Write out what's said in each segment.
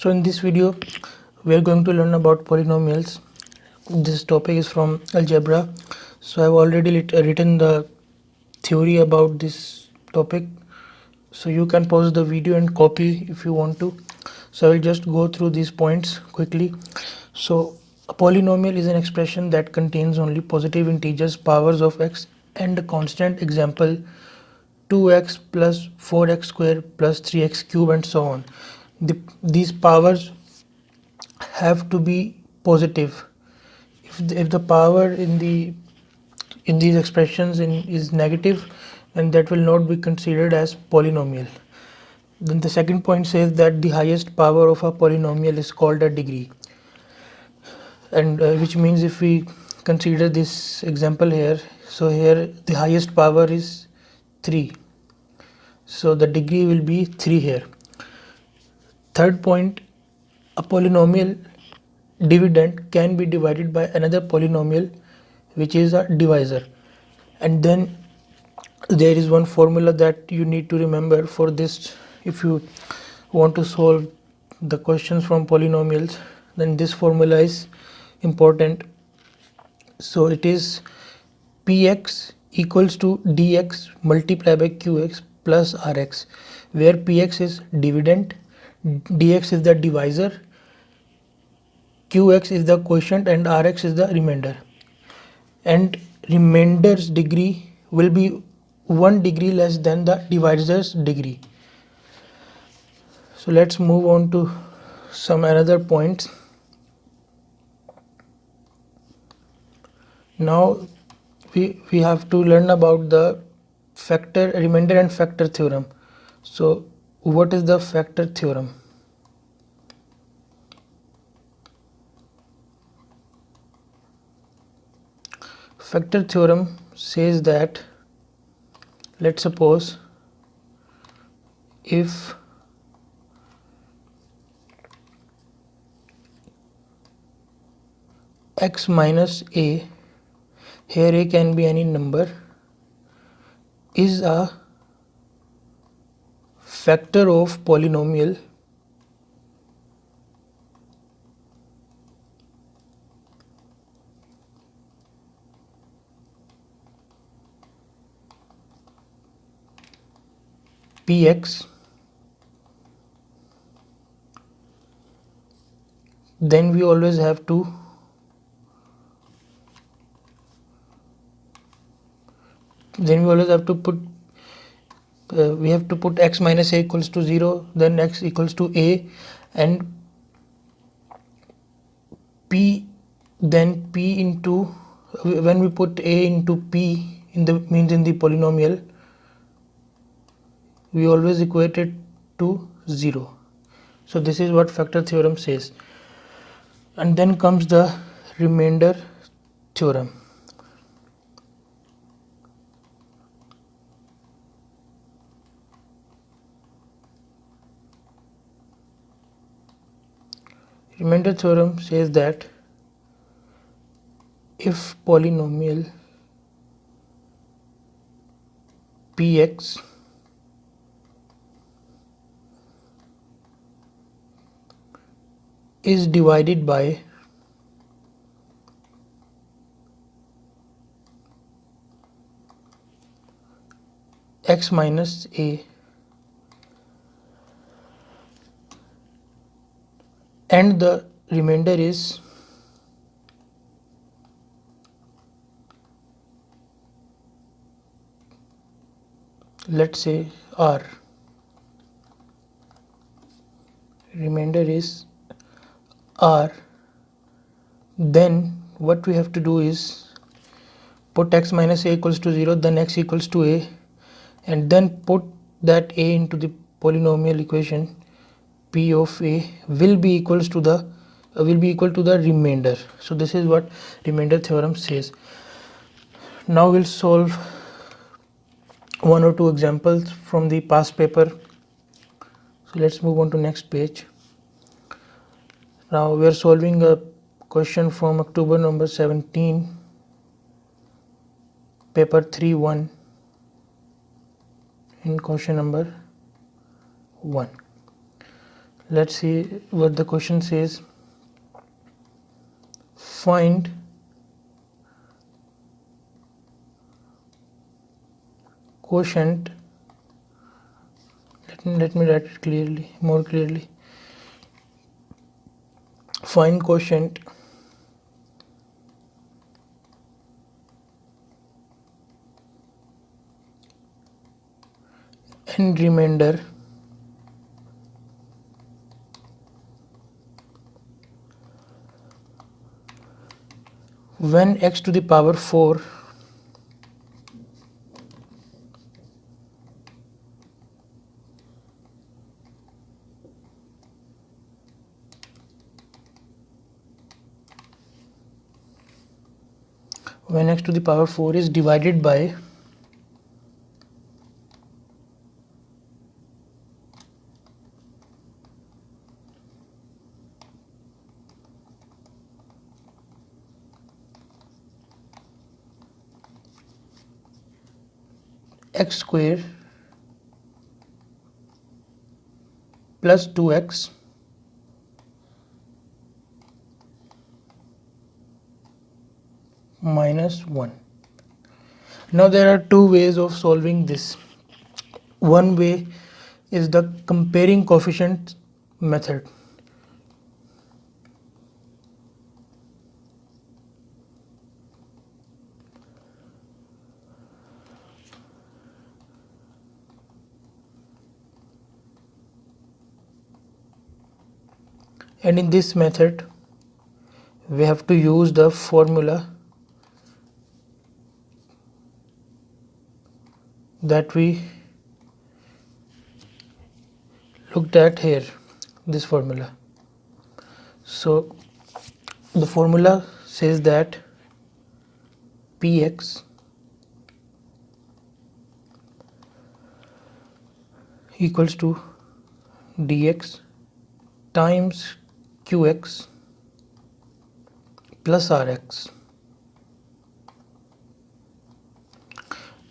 So in this video we are going to learn about polynomials. This topic is from algebra. So I've already written the theory about this topic, so you can pause the video and copy if you want to. So I will just go through these points quickly. So a polynomial is an expression that contains only positive integers powers of x and a constant, example 2x plus 4x square plus 3x cube and so on. These powers have to be positive. If the power in these expressions is negative, then that will not be considered as polynomial. Then the second point says that the highest power of a polynomial is called a degree, and which means if we consider this example here, so here the highest power is 3, so the degree will be 3 here. Third point, a polynomial dividend can be divided by another polynomial which is a divisor. And then there is one formula that you need to remember for this. If you want to solve the questions from polynomials, then this formula is important. So it is px equals to dx multiplied by qx plus rx, where px is dividend, dx is the divisor, qx is the quotient and rx is the remainder. And remainder's degree will be 1 degree less than the divisor's degree. So let's move on to some another points. Now we have to learn about the factor, remainder and factor theorem. So what is the factor theorem? Factor theorem says that, let's suppose if x minus a, here a can be any number, is a factor of polynomial px, then we always have to put we have to put x minus a equals to 0, then x equals to a, and p, then p into, when we put a into p in the polynomial, we always equate it to 0. So this is what factor theorem says. And then comes the remainder theorem. Remainder theorem says that if polynomial px is divided by x minus a and the remainder is let's say r, remainder is r, then what we have to do is put x minus a equals to 0, then x equals to a, and then put that a into the polynomial equation. P of a will be equal to the remainder. So this is what remainder theorem says. Now we'll solve one or two examples from the past paper. So let's move on to next page. Now we are solving a question from October number 17, paper 3-1, in question number 1. Let's see what the question says. Find quotient. Let me write it clearly, more clearly. Find quotient and remainder when x to the power 4 when x to the power 4 is divided by x square plus 2x minus 1. Now there are two ways of solving this. One way is the comparing coefficients method. And in this method we have to use the formula that we looked at here, this formula. So the formula says that px equals to dx times qx plus rx.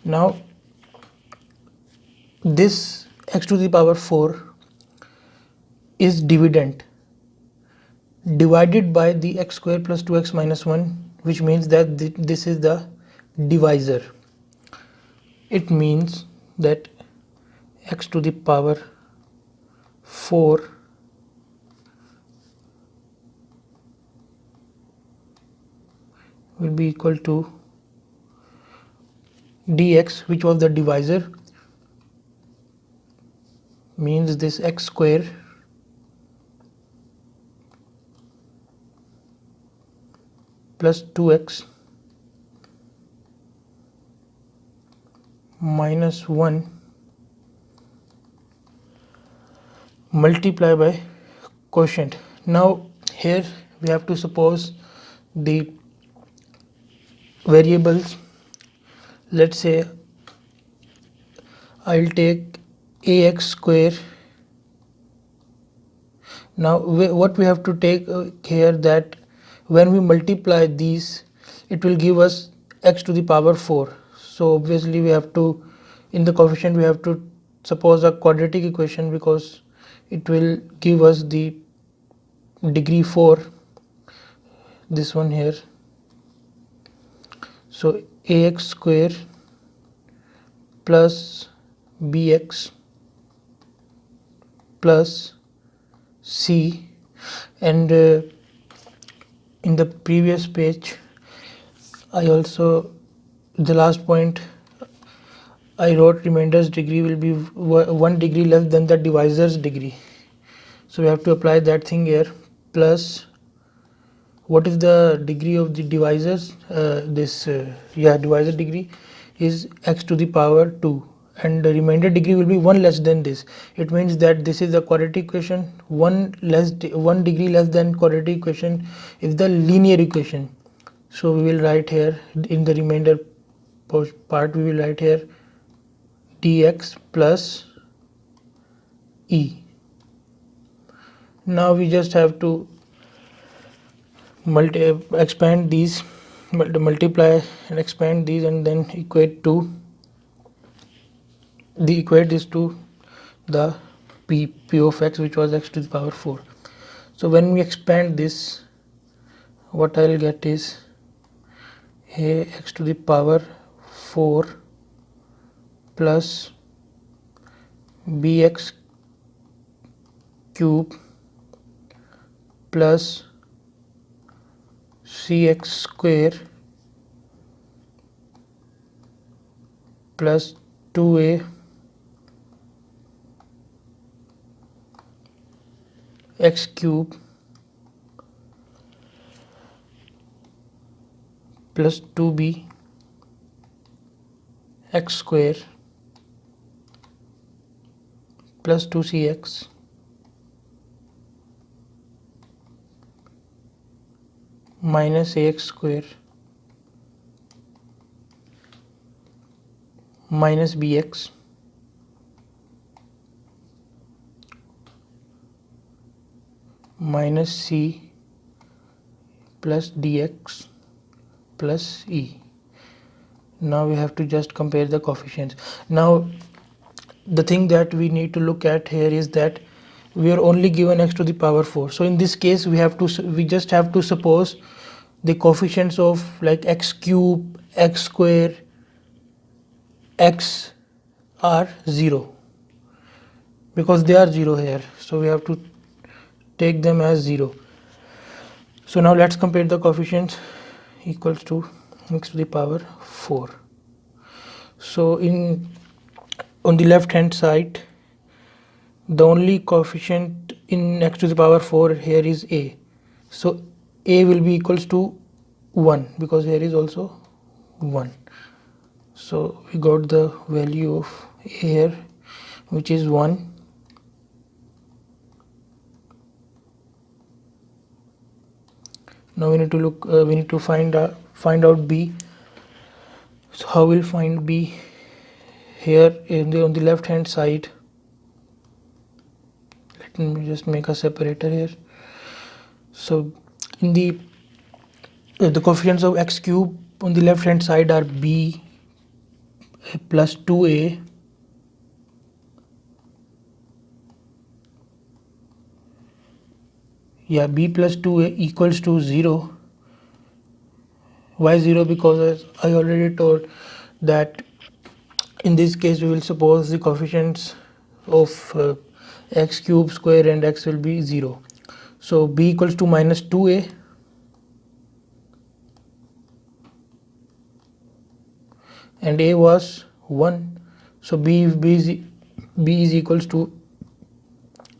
Now this x to the power 4 is dividend divided by the x square plus 2x minus 1, which means that this is the divisor. It means that x to the power 4 will be equal to dx, which was the divisor, means this x square plus 2x minus 1 multiply by quotient. Now here we have to suppose the variables. Let's say I'll take ax square. Now what we have to take here, that when we multiply these it will give us x to the power 4. So obviously we have to, in the coefficient we have to suppose a quadratic equation, because it will give us the degree 4, this one here. So ax square plus bx plus c, and in the previous page I also, the last point I wrote, remainder's degree will be 1 degree less than the divisor's degree. So we have to apply that thing here, plus what is the degree of the divisors? Divisor degree is x to the power 2, and the remainder degree will be 1 less than this. It means that this is the quadratic equation. 1 degree less than quadratic equation is the linear equation. So we will write here in the remainder part, we will write here dx plus e. Now we just have to expand these, multiply and expand these, and then equate this to the p of x, which was x to the power 4. So when we expand this, what I'll get is a x to the power 4 plus bx cube plus cx square plus 2a x cube plus 2b x square plus 2cx minus ax square minus bx minus c plus dx plus e. Now we have to just compare the coefficients. Now the thing that we need to look at here is that we are only given x to the power 4. So in this case we just have to suppose the coefficients of like x cube, x square, x are 0 because they are 0 here. So we have to take them as 0. So now let's compare the coefficients equals to x to the power 4. So on the left hand side, the only coefficient in x to the power 4 here is a. So a will be equals to 1 because here is also 1. So we got the value of a here, which is 1. Now we need to look. We need to find out b. So how we'll find b? Here on the left hand side, let me just make a separator here. So in the coefficients of x cube on the left hand side are b plus 2a b plus 2a equals to 0. Why 0? Because as I already told that in this case we will suppose the coefficients of x cube, square and x will be 0. So b equals to minus 2a and a was 1. So b is equals to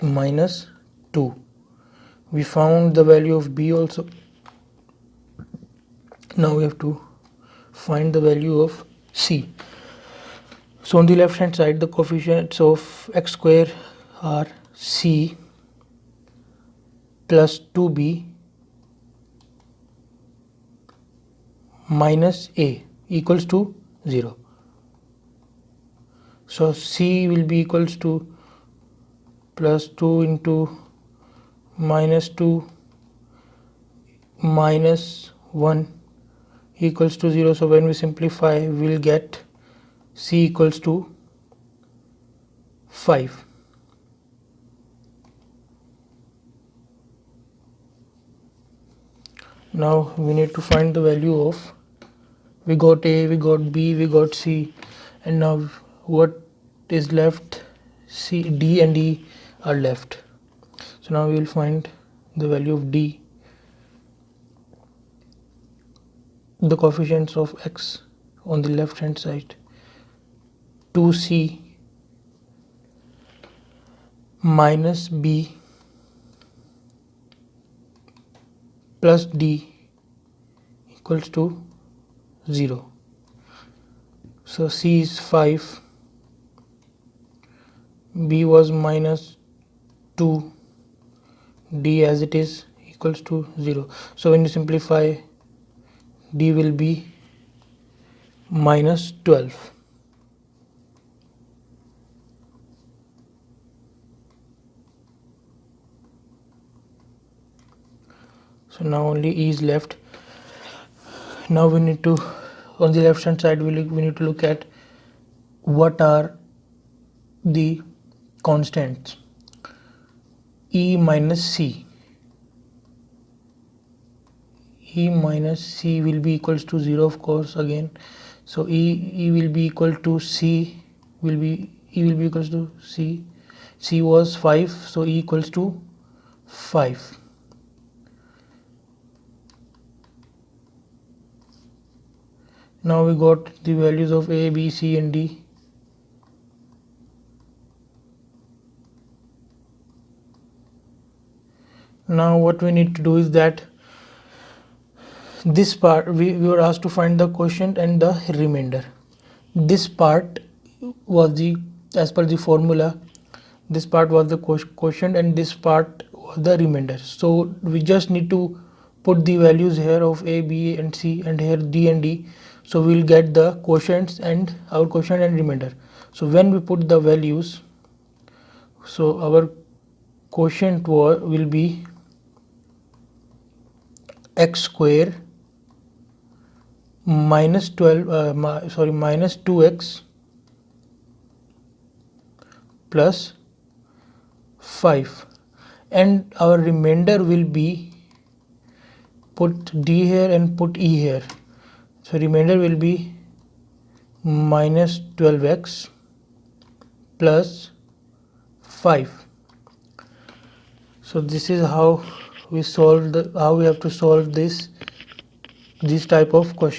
minus 2. We found the value of b also. Now we have to find the value of c. So on the left hand side, the coefficients of x square are c plus 2b minus a equals to 0. So c will be equals to plus 2 into minus 2 minus 1 equals to 0. So when we simplify, we will get c equals to 5. Now we need to find the value of, we got a, we got b, we got c, and now what is left? C, d and e are left. So now we will find the value of d. The coefficients of x on the left hand side, 2c minus b plus d equals to 0. So c is 5, b was minus 2, d as it is equals to 0. So when you simplify, d will be minus 12. So now only e is left. Now we need to, on the left hand side, we need to look at what are the constants. E minus C. E minus C will be equals to 0, of course, again. So E will be equal to C, E will be equals to C. C was 5, so E equals to 5. Now we got the values of A, B, C and D. Now what we need to do is that this part we were asked to find the quotient and the remainder. This part was the, as per the formula, this part was the quotient and this part was the remainder. So we just need to put the values here of A, B and C and here D and D. So we will get the quotients and our quotient and remainder. So when we put the values, so our quotient will be x square minus 2x plus 5, and our remainder will be, put D here and put E here, so remainder will be minus 12x plus 5. So this is how we solve how we have to solve this type of question.